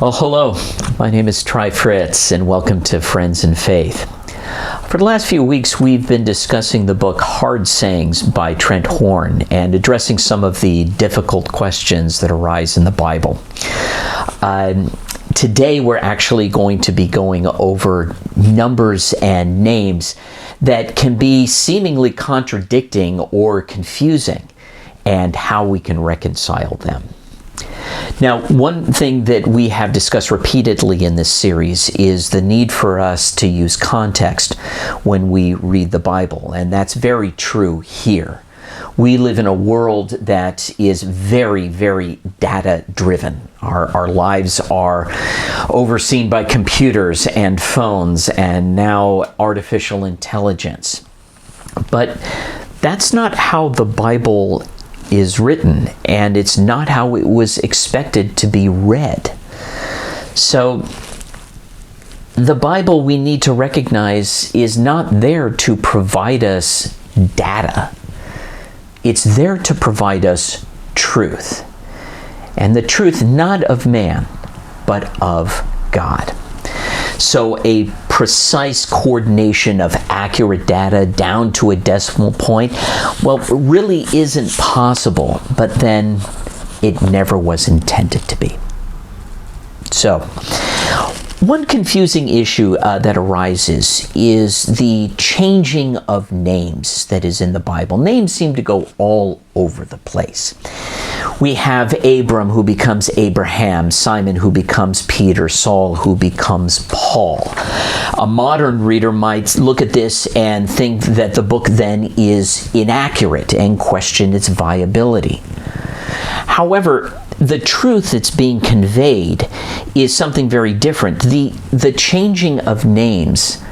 Well, hello. My name is Tri Fritz, and welcome to Friends in Faith. For the last few weeks, we've been discussing the book Hard Sayings by Trent Horn and addressing some of the difficult questions that arise in the Bible. Today, we're actually going to be going over numbers and names that can be seemingly contradicting or confusing, and how we can reconcile them. Now, one thing that we have discussed repeatedly in this series is the need for us to use context when we read the Bible, and that's very true here. We live in a world that is very, very data-driven. Our lives are overseen by computers and phones and now artificial intelligence. But that's not how the Bible is written, and it's not how it was expected to be read. So the Bible, we need to recognize, is not there to provide us data. It's there to provide us truth. And the truth not of man, but of God. So a precise coordination of accurate data down to a decimal point, well, really isn't possible, but then it never was intended to be. So, one confusing issue that arises is the changing of names that is in the Bible. Names seem to go all over the place. We have Abram who becomes Abraham, Simon who becomes Peter, Saul who becomes Paul. A modern reader might look at this and think that the book then is inaccurate and question its viability. However, the truth that's being conveyed is something very different. The changing of names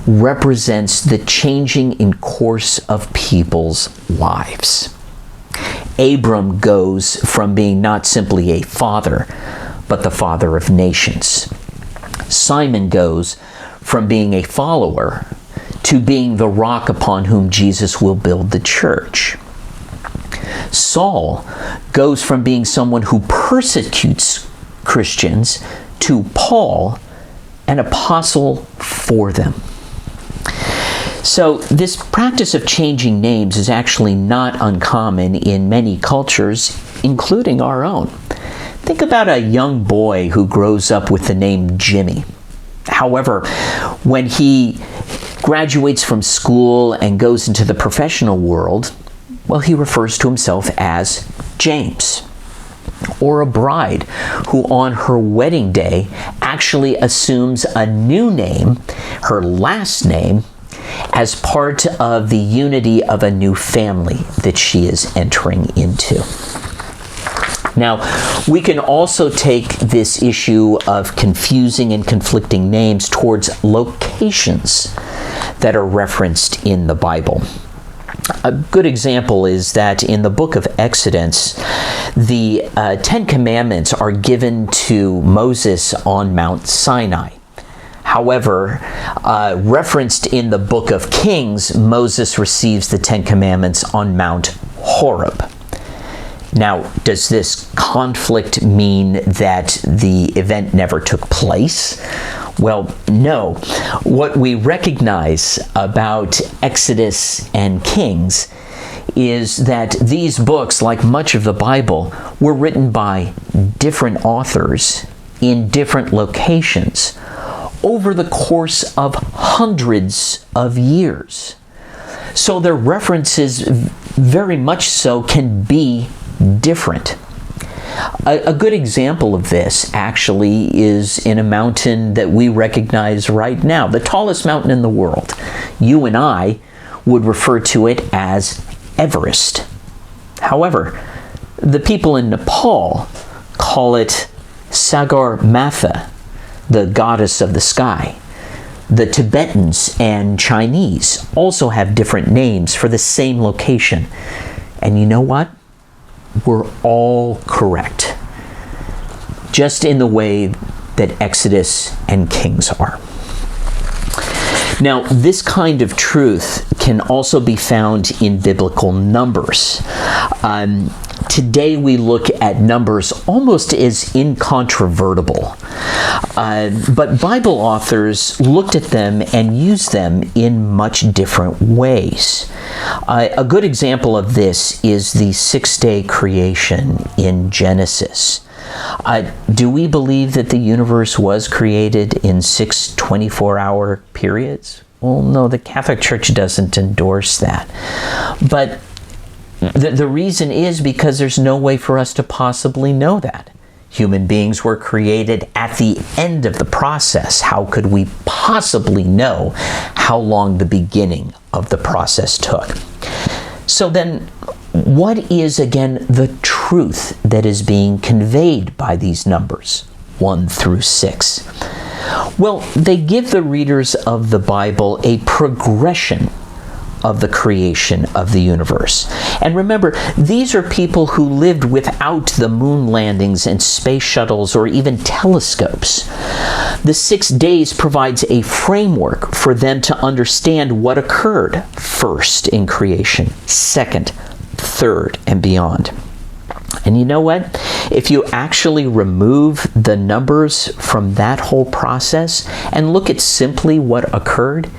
represents the changing in course of people's lives. Abram goes from being not simply a father, but the father of nations. Simon goes from being a follower to being the rock upon whom Jesus will build the church. Saul goes from being someone who persecutes Christians to Paul, an apostle for them. So this practice of changing names is actually not uncommon in many cultures, including our own. Think about a young boy who grows up with the name Jimmy. However, when he graduates from school and goes into the professional world, well, he refers to himself as James. Or a bride who on her wedding day actually assumes a new name, her last name, as part of the unity of a new family that she is entering into. Now, we can also take this issue of confusing and conflicting names towards locations that are referenced in the Bible. A good example is that in the book of Exodus, the Ten Commandments are given to Moses on Mount Sinai. However, referenced in the book of Kings, Moses receives the Ten Commandments on Mount Horeb. Now, does this conflict mean that the event never took place? Well, no. What we recognize about Exodus and Kings is that these books, like much of the Bible, were written by different authors in different locations over the course of hundreds of years. So their references very much so can be different. A good example of this actually is in a mountain that we recognize right now, the tallest mountain in the world. You and I would refer to it as Everest. However, the people in Nepal call it Sagarmatha, the goddess of the sky. The Tibetans and Chinese also have different names for the same location. And you know what? We're all correct, just in the way that Exodus and Kings are. Now, this kind of truth can also be found in biblical numbers. Today we look at numbers almost as incontrovertible, but Bible authors looked at them and used them in much different ways. A good example of this is the six-day creation in Genesis. Do we believe that the universe was created in 6 24-hour periods? Well, no, the Catholic Church doesn't endorse that. But the reason is because there's no way for us to possibly know that. Human beings were created at the end of the process. How could we possibly know how long the beginning of the process took? So then, what is, again, the truth that is being conveyed by these numbers, 1 through 6? Well, they give the readers of the Bible a progression of the creation of the universe. And remember, these are people who lived without the moon landings and space shuttles or even telescopes. The 6 days provides a framework for them to understand what occurred first in creation, second, third, and beyond. And you know what? If you actually remove the numbers from that whole process and look at simply what occurred,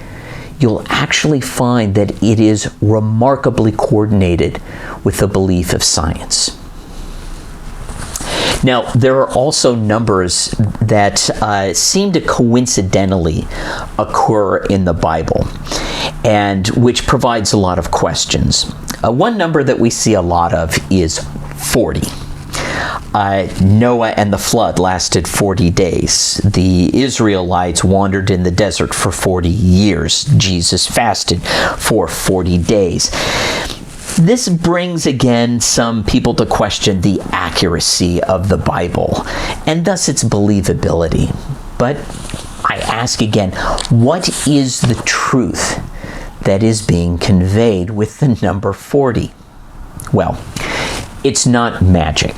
you'll actually find that it is remarkably coordinated with the belief of science. Now, there are also numbers that seem to coincidentally occur in the Bible, and which provides a lot of questions. One number that we see a lot of is 40. Noah and the flood lasted 40 days. The Israelites wandered in the desert for 40 years. Jesus fasted for 40 days. This brings again some people to question the accuracy of the Bible and thus its believability. But I ask again, what is the truth that is being conveyed with the number 40? Well, it's not magic.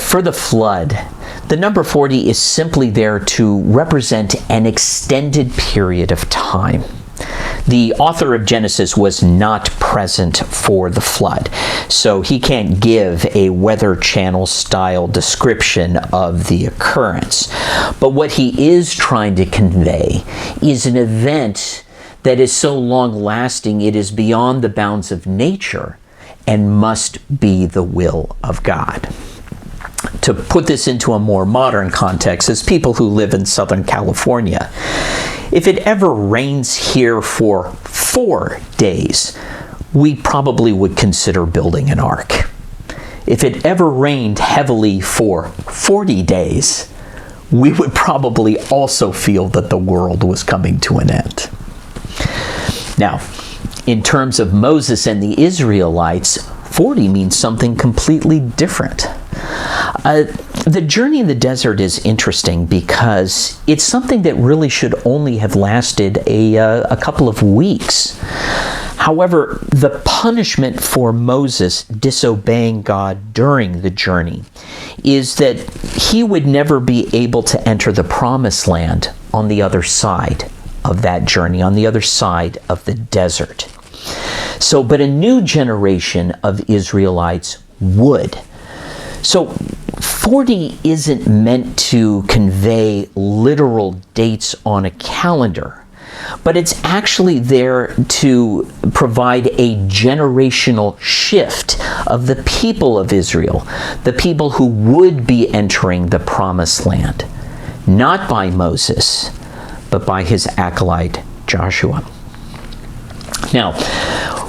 For the flood, the number 40 is simply there to represent an extended period of time. The author of Genesis was not present for the flood, so he can't give a Weather Channel style description of the occurrence. But what he is trying to convey is an event that is so long-lasting it is beyond the bounds of nature and must be the will of God. To put this into a more modern context, as people who live in Southern California, if it ever rains here for 4 days, we probably would consider building an ark. If it ever rained heavily for 40 days, we would probably also feel that the world was coming to an end. Now, in terms of Moses and the Israelites, 40 means something completely different. The journey in the desert is interesting because it's something that really should only have lasted a couple of weeks. However, the punishment for Moses disobeying God during the journey is that he would never be able to enter the promised land on the other side of that journey, on the other side of the desert. So, but a new generation of Israelites would. So 40 isn't meant to convey literal dates on a calendar, but it's actually there to provide a generational shift of the people of Israel, the people who would be entering the promised land, not by Moses, but by his acolyte Joshua. Now,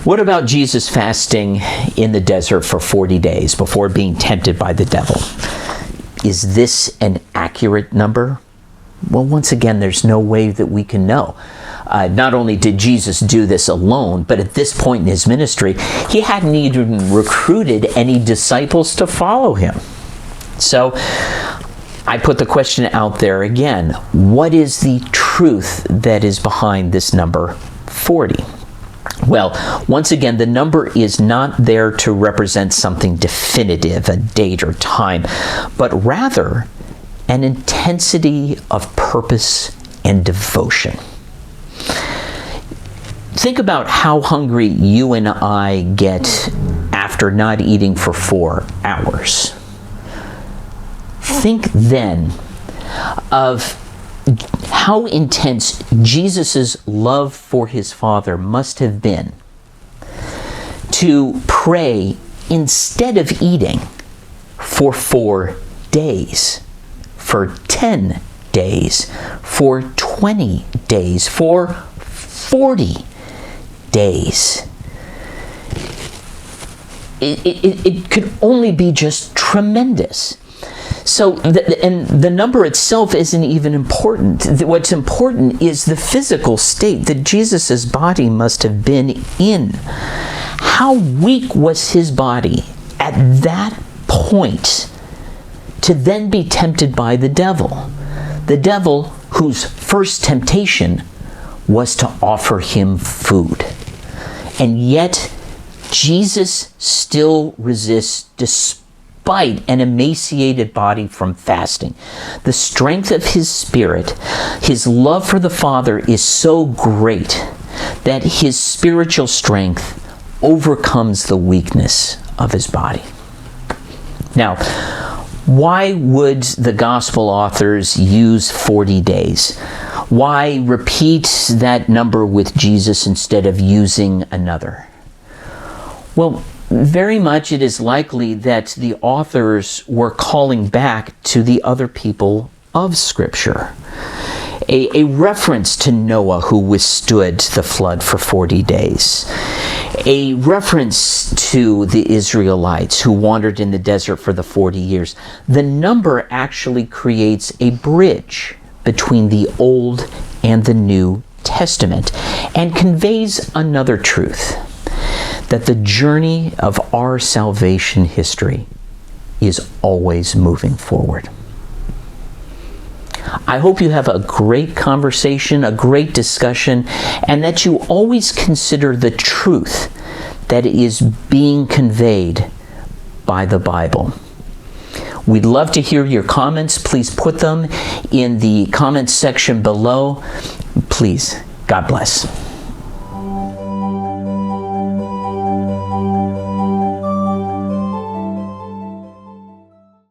what about Jesus fasting in the desert for 40 days before being tempted by the devil? Is this an accurate number? Well, once again, there's no way that we can know. Not only did Jesus do this alone, but at this point in his ministry, he hadn't even recruited any disciples to follow him. So I put the question out there again. What is the truth that is behind this number 40? Well, once again, the number is not there to represent something definitive, a date or time, but rather an intensity of purpose and devotion. think about how hungry you and I get after not eating for 4 hours. Think then of how intense Jesus' love for his Father must have been to pray instead of eating for 4 days, for 10 days, for 20 days, for 40 days. It could only be just tremendous. So, and the number itself isn't even important. What's important is the physical state that Jesus' body must have been in. How weak was his body at that point to then be tempted by the devil? The devil whose first temptation was to offer him food. And yet, Jesus still resists despite an emaciated body from fasting. The strength of his spirit, his love for the Father is so great that his spiritual strength overcomes the weakness of his body. Now, why would the gospel authors use 40 days? Why repeat that number with Jesus instead of using another? Well, very much it is likely that the authors were calling back to the other people of Scripture. A reference to Noah who withstood the flood for 40 days. A reference to the Israelites who wandered in the desert for the 40 years. The number actually creates a bridge between the Old and the New Testament and conveys another truth, that the journey of our salvation history is always moving forward. I hope you have a great conversation, a great discussion, and that you always consider the truth that is being conveyed by the Bible. We'd love to hear your comments. Please put them in the comments section below. Please, God bless.